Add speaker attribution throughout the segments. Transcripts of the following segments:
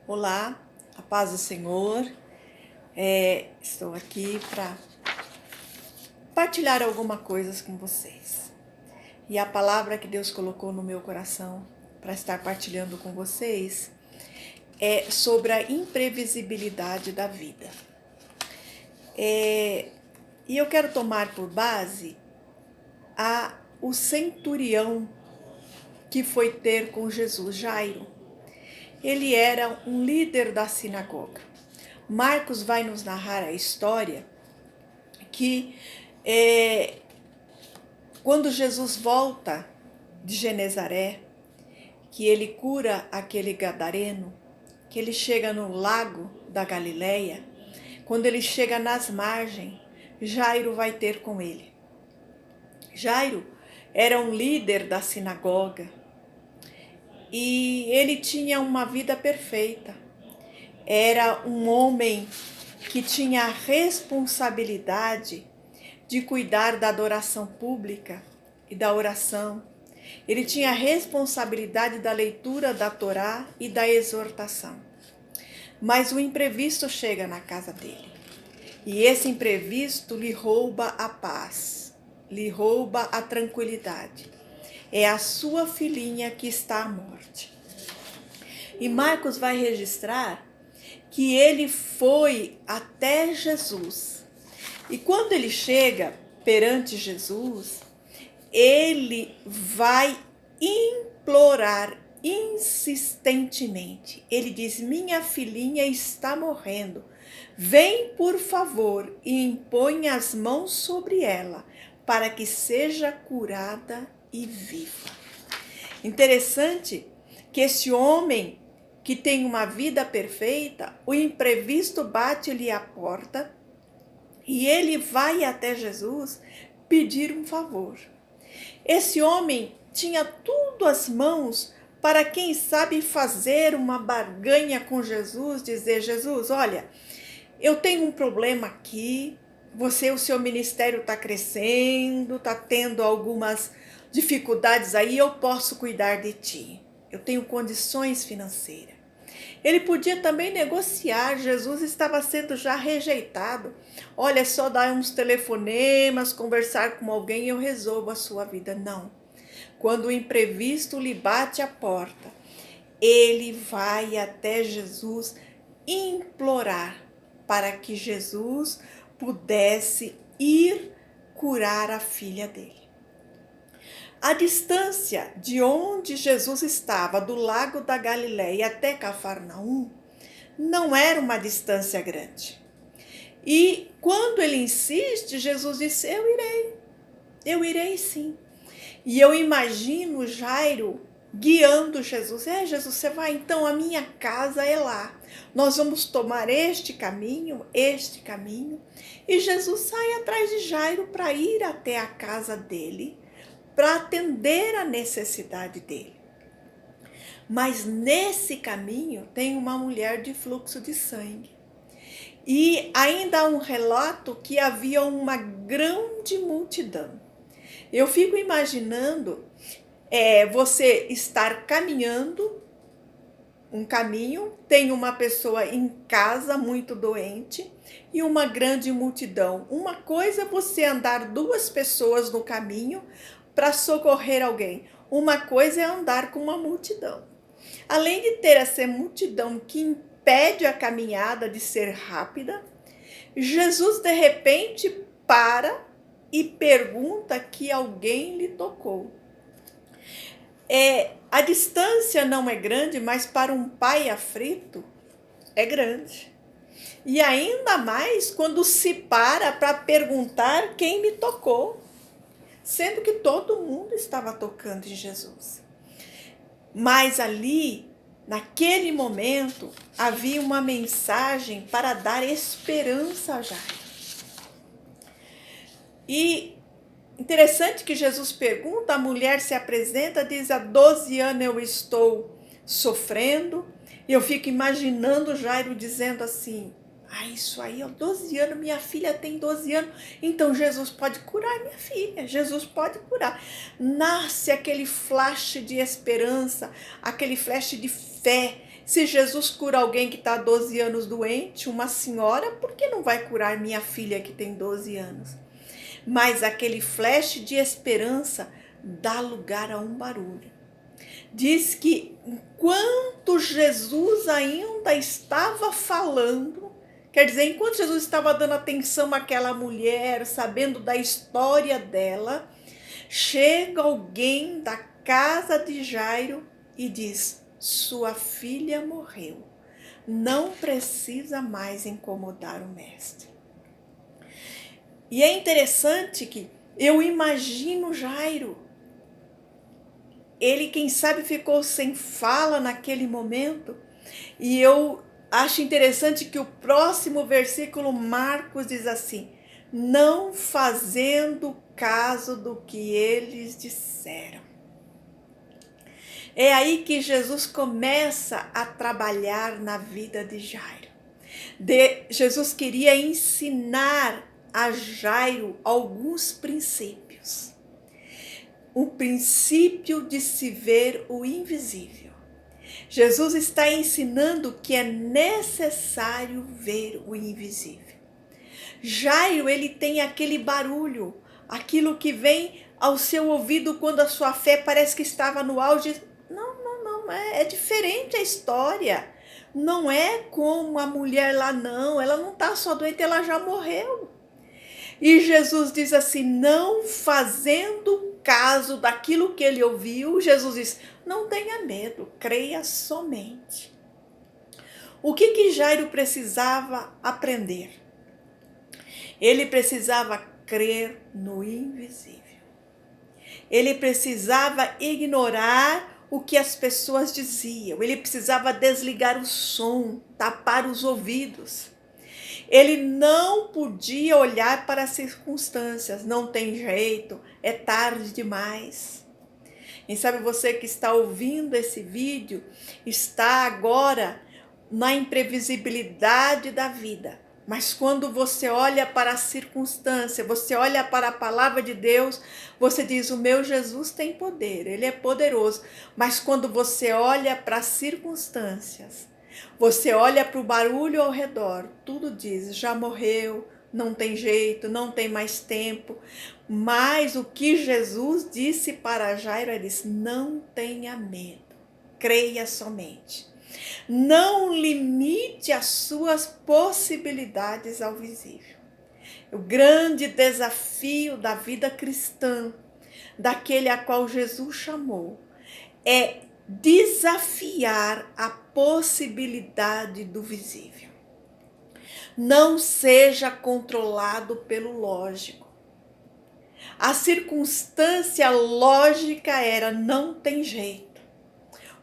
Speaker 1: Olá, a paz do Senhor. Estou aqui para partilhar algumas coisas com vocês. E a palavra que Deus colocou no meu coração para estar partilhando com vocês é sobre a imprevisibilidade da vida. E eu quero tomar por base o centurião que foi ter com Jesus, Jairo. Ele era um líder da sinagoga. Marcos vai nos narrar a história que quando Jesus volta de Genezaré, que ele cura aquele gadareno, que ele chega no lago da Galileia, quando ele chega nas margens, Jairo vai ter com ele. Jairo era um líder da sinagoga e ele tinha uma vida perfeita. Era um homem que tinha a responsabilidade de cuidar da adoração pública e da oração. Ele tinha a responsabilidade da leitura da Torá e da exortação. Mas o imprevisto chega na casa dele. E esse imprevisto lhe rouba a paz, lhe rouba a tranquilidade. É a sua filhinha que está à morte. E Marcos vai registrar que ele foi até Jesus. E quando ele chega perante Jesus, ele vai implorar insistentemente. Ele diz: minha filhinha está morrendo. Vem, por favor, e impõe as mãos sobre ela, para que seja curada e viva. Interessante que esse homem que tem uma vida perfeita, o imprevisto bate-lhe à porta e ele vai até Jesus pedir um favor. Esse homem tinha tudo às mãos para, quem sabe, fazer uma barganha com Jesus, dizer: Jesus, olha, eu tenho um problema aqui, o seu ministério está crescendo, está tendo algumas dificuldades aí, eu posso cuidar de ti. Eu tenho condições financeiras. Ele podia também negociar, Jesus estava sendo já rejeitado. Olha, é só dar uns telefonemas, conversar com alguém e eu resolvo a sua vida. Não. Quando o imprevisto lhe bate à porta, ele vai até Jesus implorar para que Jesus pudesse ir curar a filha dele. A distância de onde Jesus estava, do lago da Galileia até Cafarnaum, não era uma distância grande. E quando ele insiste, Jesus disse: eu irei sim. E eu imagino Jairo guiando Jesus. Jesus, você vai? Então a minha casa é lá. Nós vamos tomar este caminho. E Jesus sai atrás de Jairo para ir até a casa dele, para atender a necessidade dele. Mas nesse caminho tem uma mulher de fluxo de sangue. E ainda há um relato que havia uma grande multidão. Eu fico imaginando você estar caminhando um caminho, tem uma pessoa em casa muito doente e uma grande multidão. Uma coisa é você andar duas pessoas no caminho para socorrer alguém. Uma coisa é andar com uma multidão. Além de ter essa multidão que impede a caminhada de ser rápida, Jesus de repente para e pergunta que alguém lhe tocou. A distância não é grande, mas para um pai aflito é grande. E ainda mais quando se para perguntar quem me tocou, sendo que todo mundo estava tocando em Jesus. Mas ali, naquele momento, havia uma mensagem para dar esperança a Jairo. E interessante que Jesus pergunta, a mulher se apresenta, diz: há 12 anos eu estou sofrendo. E eu fico imaginando Jairo dizendo assim: isso aí, 12 anos, minha filha tem 12 anos, então Jesus pode curar minha filha, Jesus pode curar. Nasce aquele flash de esperança, aquele flash de fé, Se Jesus cura alguém que está há 12 anos doente, uma senhora, por que não vai curar minha filha que tem 12 anos? Mas aquele flash de esperança dá lugar a um barulho. Diz que enquanto Jesus ainda estava falando, quer dizer, enquanto Jesus estava dando atenção àquela mulher, sabendo da história dela, chega alguém da casa de Jairo e diz: sua filha morreu, não precisa mais incomodar o mestre. E é interessante que eu imagino Jairo, ele quem sabe ficou sem fala naquele momento, e eu acho interessante que o próximo versículo, Marcos, diz assim: não fazendo caso do que eles disseram. É aí que Jesus começa a trabalhar na vida de Jairo. Jesus queria ensinar a Jairo alguns princípios. O princípio de se ver o invisível. Jesus está ensinando que é necessário ver o invisível. Jairo, ele tem aquele barulho, aquilo que vem ao seu ouvido quando a sua fé parece que estava no auge. Não, é diferente a história. Não é como a mulher lá, não. Ela não está só doente, ela já morreu. E Jesus diz assim, não fazendo caso daquilo que ele ouviu, Jesus diz, não tenha medo, creia somente. O que Jairo precisava aprender? Ele precisava crer no invisível. Ele precisava ignorar o que as pessoas diziam. Ele precisava desligar o som, tapar os ouvidos. Ele não podia olhar para as circunstâncias. Não tem jeito, é tarde demais. E sabe, você que está ouvindo esse vídeo, está agora na imprevisibilidade da vida. Mas quando você olha para a circunstância, você olha para a palavra de Deus, você diz, o meu Jesus tem poder, ele é poderoso. Mas quando você olha para as circunstâncias, você olha para o barulho ao redor, tudo diz, já morreu, não tem jeito, não tem mais tempo. Mas o que Jesus disse para Jairo, ele disse, não tenha medo, creia somente. Não limite as suas possibilidades ao visível. O grande desafio da vida cristã, daquele a qual Jesus chamou, é desafiar a possibilidade do visível. Não seja controlado pelo lógico. A circunstância lógica era, não tem jeito.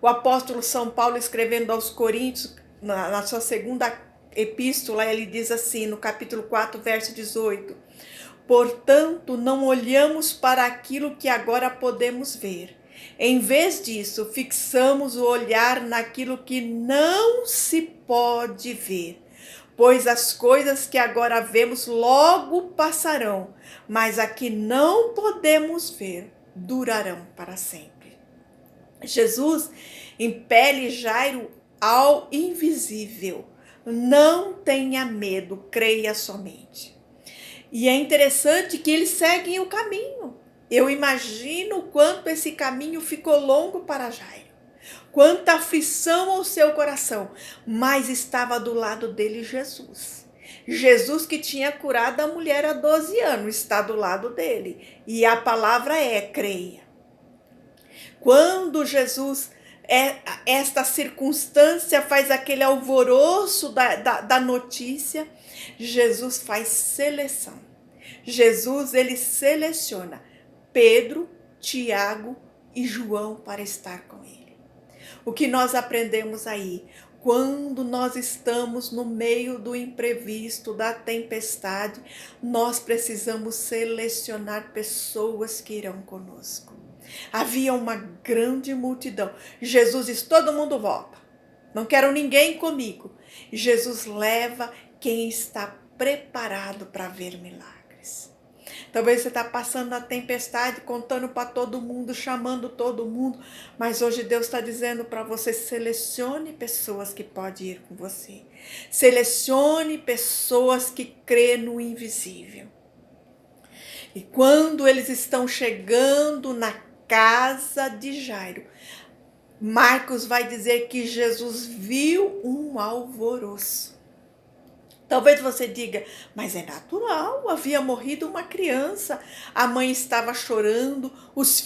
Speaker 1: O apóstolo São Paulo, escrevendo aos Coríntios, na sua segunda epístola, ele diz assim, no capítulo 4, verso 18, portanto, não olhamos para aquilo que agora podemos ver. Em vez disso, fixamos o olhar naquilo que não se pode ver. Pois as coisas que agora vemos logo passarão, mas a que não podemos ver durarão para sempre. Jesus impele Jairo ao invisível. Não tenha medo, creia somente. E é interessante que eles seguem o caminho. Eu imagino o quanto esse caminho ficou longo para Jairo. Quanta aflição ao seu coração. Mas estava do lado dele Jesus. Jesus que tinha curado a mulher há 12 anos está do lado dele. E a palavra é, creia. Quando Jesus, esta circunstância faz aquele alvoroço da notícia, Jesus faz seleção. Jesus, ele seleciona Pedro, Tiago e João para estar com ele. O que nós aprendemos aí? Quando nós estamos no meio do imprevisto, da tempestade, nós precisamos selecionar pessoas que irão conosco. Havia uma grande multidão. Jesus diz, todo mundo volta. Não quero ninguém comigo. Jesus leva quem está preparado para ver milagres. Talvez você está passando a tempestade, contando para todo mundo, chamando todo mundo, mas hoje Deus está dizendo para você: selecione pessoas que podem ir com você. Selecione pessoas que crê no invisível. E quando eles estão chegando na casa de Jairo, Marcos vai dizer que Jesus viu um alvoroço. Talvez você diga, mas é natural, havia morrido uma criança, a mãe estava chorando, os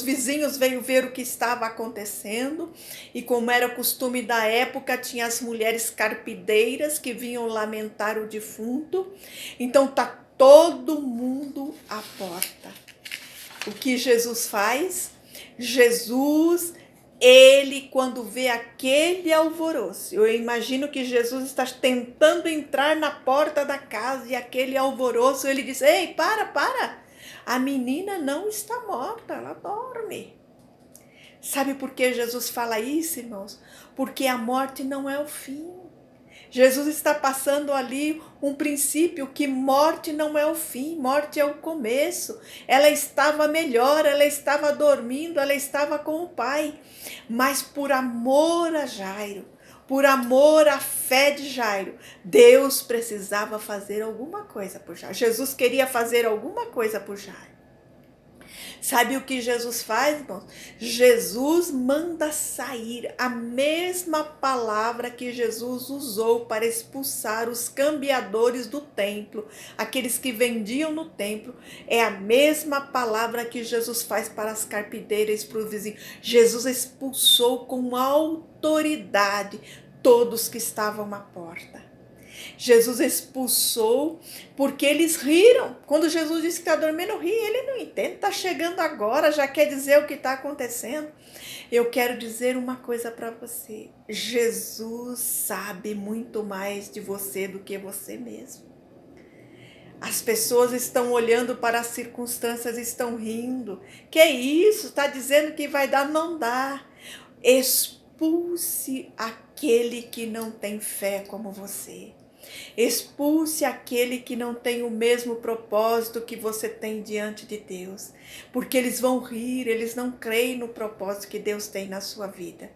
Speaker 1: vizinhos veio ver o que estava acontecendo, e como era o costume da época, tinha as mulheres carpideiras que vinham lamentar o defunto, então tá todo mundo à porta. O que Jesus faz? Ele, quando vê aquele alvoroço, eu imagino que Jesus está tentando entrar na porta da casa e aquele alvoroço, ele diz: ei, para, a menina não está morta, ela dorme. Sabe por que Jesus fala isso, irmãos? Porque a morte não é o fim. Jesus está passando ali um princípio que morte não é o fim, morte é o começo. Ela estava melhor, ela estava dormindo, ela estava com o Pai. Mas por amor a Jairo, por amor à fé de Jairo, Deus precisava fazer alguma coisa por Jairo. Jesus queria fazer alguma coisa por Jairo. Sabe o que Jesus faz, irmãos? Jesus manda sair a mesma palavra que Jesus usou para expulsar os cambiadores do templo, aqueles que vendiam no templo, é a mesma palavra que Jesus faz para as carpideiras e para os vizinhos. Jesus expulsou com autoridade todos que estavam à porta. Jesus expulsou porque eles riram. Quando Jesus disse que está dormindo, ri. Ele não entende, está chegando agora, já quer dizer o que está acontecendo. Eu quero dizer uma coisa para você. Jesus sabe muito mais de você do que você mesmo. As pessoas estão olhando para as circunstâncias e estão rindo. Que isso? Está dizendo que vai dar? Não dá. Expulse aquele que não tem fé como você. Expulse aquele que não tem o mesmo propósito que você tem diante de Deus, porque eles vão rir, eles não creem no propósito que Deus tem na sua vida.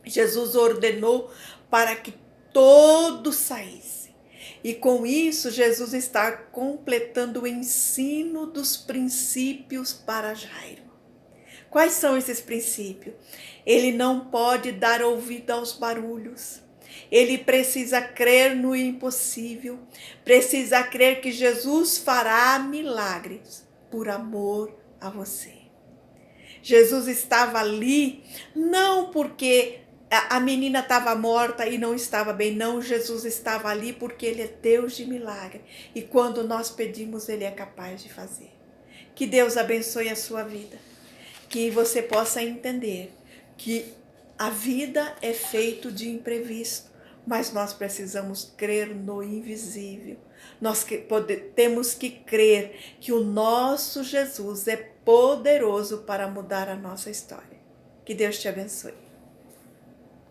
Speaker 1: Jesus ordenou para que todos saíssem, e com isso Jesus está completando o ensino dos princípios para Jairo. Quais são esses princípios? Ele não pode dar ouvido aos barulhos. Ele precisa crer no impossível, precisa crer que Jesus fará milagres por amor a você. Jesus estava ali não porque a menina estava morta e não estava bem, não. Jesus estava ali porque Ele é Deus de milagre e quando nós pedimos, Ele é capaz de fazer. Que Deus abençoe a sua vida, que você possa entender que a vida é feita de imprevisto, mas nós precisamos crer no invisível. Nós temos que crer que o nosso Jesus é poderoso para mudar a nossa história. Que Deus te abençoe.